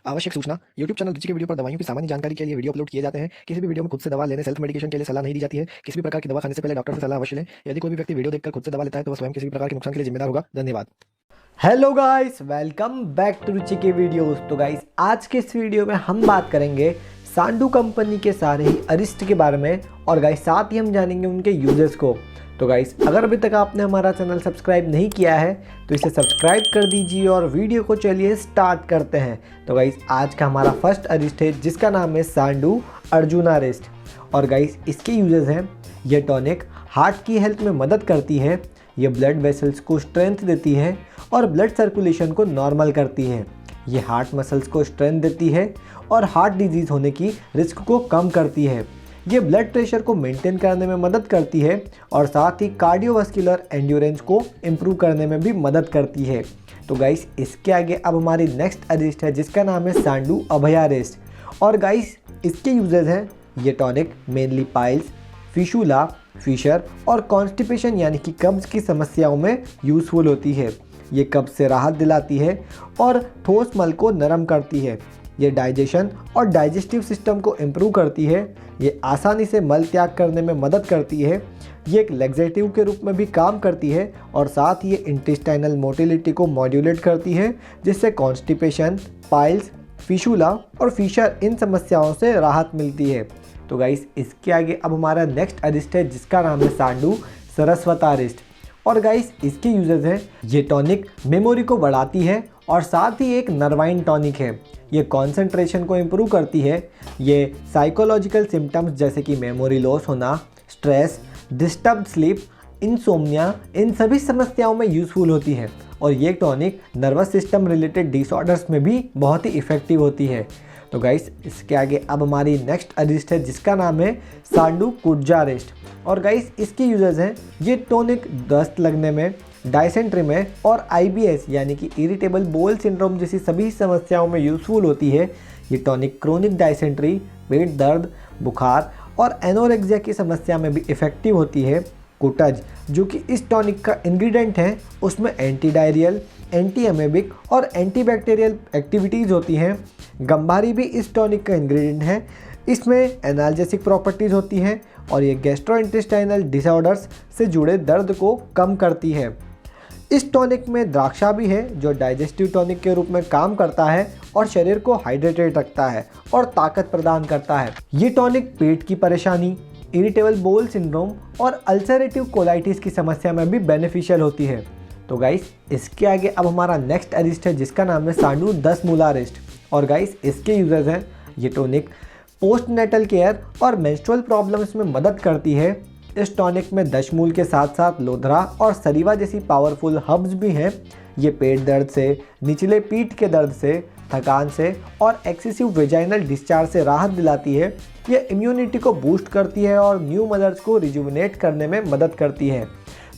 आवश्यक सूचना। YouTube channel रुचि के वीडियो पर दवाइयों की सामान्य जानकारी के लिए वीडियो अपलोड किए जाते हैं। किसी भी वीडियो में खुद से दवा लेने सेल्फ मेडिकेशन के लिए सलाह नहीं दी जाती है। किसी भी प्रकार की दवा खाने से पहले डॉक्टर से सलाह अवश्य लें। यदि कोई भी व्यक्ति वीडियो देखकर खुद से दवा लेता है तो वह स्वयं किसी भी प्रकार के नुकसान के लिए जिम्मेदार होगा। धन्यवाद। Hello guys, welcome back to Ruchi के वीडियोस। तो गाइस, आज के इस वीडियो में हम बात करेंगे सांडू कंपनी के सारे ही अरिस्ट के बारे में और गाइस साथ ही हम जानेंगे उनके यूजर्स को। तो गाइस, अगर अभी तक आपने हमारा चैनल सब्सक्राइब नहीं किया है तो इसे सब्सक्राइब कर दीजिए और वीडियो को चलिए स्टार्ट करते हैं। तो गाइस, आज का हमारा फर्स्ट अरिस्ट है जिसका नाम है सांडू अर्जुना अरिस्ट। और गाइस, इसके यूजर्स हैं, ये टॉनिक हार्ट की हेल्थ में मदद करती है, ये ब्लड वेसल्स को स्ट्रेंथ देती है और ब्लड सर्कुलेशन को नॉर्मल करती है। ये हार्ट मसल्स को स्ट्रेंथ देती है और हार्ट डिजीज़ होने की रिस्क को कम करती है। ये ब्लड प्रेशर को मेंटेन करने में मदद करती है और साथ ही कार्डियोवास्कुलर एंड्योरेंस को इम्प्रूव करने में भी मदद करती है। तो गाइस, इसके आगे अब हमारी नेक्स्ट अरिस्ट है जिसका नाम है सांडू अभया अरिस्ट। और गाइस, इसके यूजर्स हैं, ये टॉनिक मेनली पाइल्स, फिशूला, फिशर और कॉन्स्टिपेशन यानी कि कब्ज की समस्याओं में यूज़फुल होती है। ये कब्ज से राहत दिलाती है और ठोस मल को नरम करती है। ये डाइजेशन और डाइजेस्टिव सिस्टम को इम्प्रूव करती है। ये आसानी से मल त्याग करने में मदद करती है। ये एक लैक्सेटिव के रूप में भी काम करती है और साथ ही ये इंटेस्टाइनल मोटिलिटी को मॉड्यूलेट करती है, जिससे कॉन्स्टिपेशन, पाइल्स, फिशूला और फिशर इन समस्याओं से राहत मिलती है। तो गाइस, इसके आगे अब हमारा नेक्स्ट अरिस्ट है जिसका नाम है सांडू सरस्वता अरिस्ट। और गाइस, इसके यूजर्स हैं, ये टॉनिक मेमोरी को बढ़ाती है और साथ ही एक नर्वाइन टॉनिक है। ये कंसंट्रेशन को इम्प्रूव करती है। ये साइकोलॉजिकल सिम्टम्स जैसे कि मेमोरी लॉस होना, स्ट्रेस, डिस्टर्ब्ड स्लीप, इंसोम्निया, इन सभी समस्याओं में यूज़फुल होती है। और ये tonic nervous system related disorders में भी बहुत ही इफ़ेक्टिव होती है। तो गाइस, इसके आगे अब हमारी नेक्स्ट अरिस्ट है जिसका नाम है सांडू कुर्जा अरिस्ट। और गाइस, इसके यूजर्स हैं, ये टॉनिक दस्त लगने में, डायसेंट्री में और IBS यानी कि इरिटेबल बोल सिंड्रोम जैसी सभी समस्याओं में यूज़फुल होती है। ये टॉनिक क्रोनिक डायसेंट्री, पेट दर्द, बुखार और एनोरेक्सिया की समस्या में भी इफ़ेक्टिव होती है। कुटज, जो कि इस टॉनिक का इंग्रेडिएंट है, उसमें एंटी डायरियल, एंटी एमेबिक और एंटीबैक्टीरियल एक्टिविटीज़ होती हैं। गंबारी भी इस टॉनिक का इंग्रेडिएंट है। इसमें एनाल्जेसिक प्रॉपर्टीज़ होती हैं और ये गैस्ट्रोइंटेस्टाइनल डिसऑर्डर्स से जुड़े दर्द को कम करती है। इस टॉनिक में द्राक्षा भी है जो डाइजेस्टिव टॉनिक के रूप में काम करता है और शरीर को हाइड्रेटेड रखता है और ताकत प्रदान करता है। ये टॉनिक पेट की परेशानी, इरिटेबल बोल सिंड्रोम और अल्सरेटिव कोलाइटिस की समस्या में भी बेनिफिशियल होती है। तो गाइस, इसके आगे अब हमारा नेक्स्ट अरिस्ट है जिसका नाम है सांडू 10 मूला अरिस्ट। और गाइस, इसके यूजर्स हैं, ये टॉनिक पोस्ट नेटल केयर और मेंस्ट्रुअल प्रॉब्लम्स में मदद करती है। इस टॉनिक में दशमूल के साथ साथ लोधरा और सरीवा जैसी पावरफुल हर्ब्स भी हैं। ये पेट दर्द से, निचले पीठ के दर्द से, थकान से और एक्सेसिव वेजाइनल डिस्चार्ज से राहत दिलाती है। ये इम्यूनिटी को बूस्ट करती है और न्यू मदर्स को रिजुविनेट करने में मदद करती है।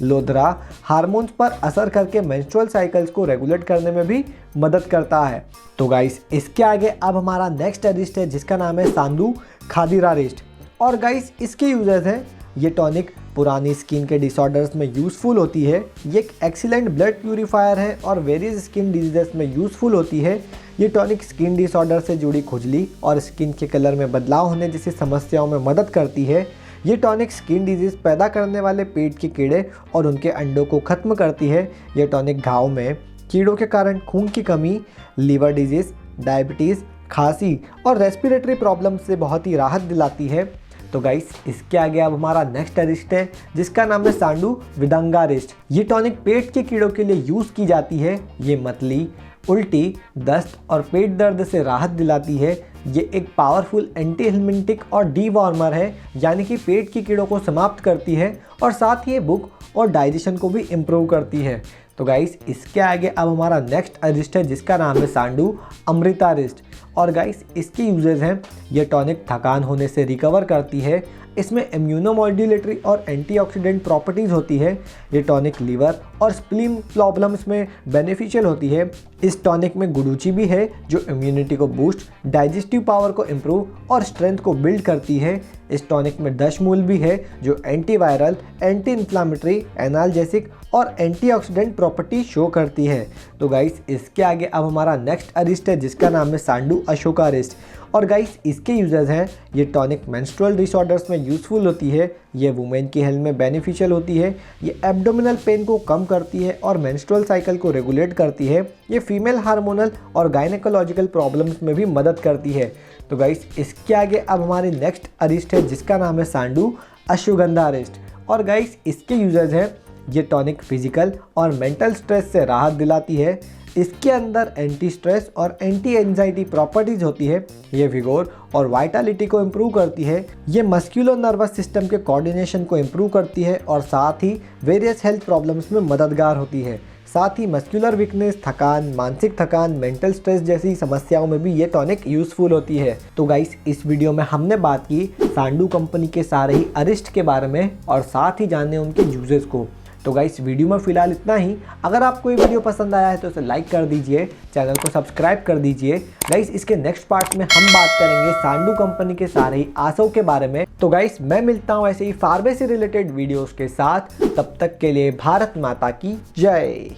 लोधरा हार्मोन्स पर असर करके मेंस्ट्रुअल साइकिल्स को रेगुलेट करने में भी मदद करता है। तो गाइस, इसके आगे अब हमारा नेक्स्ट अरिस्ट है जिसका नाम है सांडू खादिरा अरिस्ट। और गाइस, इसके यूजर्स हैं, ये टॉनिक पुरानी स्किन के डिसऑर्डर्स में यूज़फुल होती है। ये एक एक्सीलेंट ब्लड प्यूरीफायर है और वेरियस स्किन डिजीजेस में यूज़फुल होती है। ये टॉनिक स्किन डिसऑर्डर से जुड़ी खुजली और स्किन के कलर में बदलाव होने जैसी समस्याओं में मदद करती है। ये टॉनिक स्किन डिजीज़ पैदा करने वाले पेट के कीड़े और उनके अंडों को ख़त्म करती है। ये टॉनिक घाव में कीड़ों के कारण खून की कमी, लीवर डिजीज़, डायबिटीज़, खांसी और रेस्पिरेटरी प्रॉब्लम से बहुत ही राहत दिलाती है। तो गाइस, इसके आगे अब हमारा नेक्स्ट अरिस्ट है जिसका नाम है सांडू विदंगा अरिस्ट। ये टॉनिक पेट के कीड़ों के लिए यूज़ की जाती है। ये मतली, उल्टी, दस्त और पेट दर्द से राहत दिलाती है। ये एक पावरफुल एंटी हेलमिंटिक और डीवॉर्मर है, यानी कि पेट के कीड़ों को समाप्त करती है और साथ ही ये भूख और डाइजेशन को भी इम्प्रूव करती है। तो गाइस, इसके आगे अब हमारा नेक्स्ट अरिस्ट है जिसका नाम है सांडू अमृता अरिस्ट। और गाइस, इसके यूजर्स हैं, ये टॉनिक थकान होने से रिकवर करती है। इसमें इम्यूनोमॉड्यूलेटरी और एंटीऑक्सीडेंट प्रॉपर्टीज़ होती है। ये टॉनिक लीवर और स्प्लीन प्रॉब्लम्स में बेनिफिशियल होती है। इस टॉनिक में गुडुची भी है जो इम्यूनिटी को बूस्ट, डाइजेस्टिव पावर को इम्प्रूव और स्ट्रेंथ को बिल्ड करती है। इस टॉनिक में 10 मूल भी है जो एंटीवायरल, एंटी इन्फ्लामेटरी, एनाल्जेसिक और एंटीऑक्सीडेंट प्रॉपर्टी शो करती है। तो गाइस इसके आगे अब हमारा नेक्स्ट अरिस्ट है जिसका नाम है सांडू अशोका अरिस्ट। और गाइस इसके यूजेस हैं, ये टॉनिक मेंस्ट्रुअल डिसऑर्डर्स में यूज़फुल होती है, ये वुमेन की हेल्थ में बेनिफिशियल होती है, ये एब्डोमिनल पेन को कम करती है और मेंस्ट्रुअल साइकिल को रेगुलेट करती है, ये फीमेल हार्मोनल और गायनेकोलॉजिकल प्रॉब्लम्स में भी मदद करती है। तो गाइस इसके आगे अब हमारी नेक्स्ट अरिस्ट है जिसका नाम है सांडू अश्वगंधा अरिस्ट। और गाइस इसके यूजेस हैं, ये टॉनिक फिजिकल और मेंटल स्ट्रेस से राहत दिलाती है, इसके अंदर एंटी स्ट्रेस और एंटी एंजाइटी प्रॉपर्टीज होती है, ये विगोर और वाइटलिटी को इम्प्रूव करती है, ये मस्कुलो नर्वस सिस्टम के कोऑर्डिनेशन को इम्प्रूव करती है और साथ ही वेरियस हेल्थ प्रॉब्लम्स में मददगार होती है। साथ ही मस्कुलर वीकनेस, थकान, मानसिक थकान, मेंटल स्ट्रेस जैसी समस्याओं में भी ये टॉनिक यूज़फुल होती है। तो गाइस इस वीडियो में हमने बात की सांडू कंपनी के सारे ही अरिस्ट के बारे में और साथ ही जाने उनके यूजेस को। तो गाइस वीडियो में फिलहाल इतना ही। अगर आपको ये वीडियो पसंद आया है तो इसे लाइक कर दीजिए, चैनल को सब्सक्राइब कर दीजिए। गाइस इसके नेक्स्ट पार्ट में हम बात करेंगे सांडू कंपनी के सारे ही आसव के बारे में। तो गाइस मैं मिलता हूँ ऐसे ही फार्मेसी रिलेटेड वीडियोस के साथ, तब तक के लिए भारत माता की जय।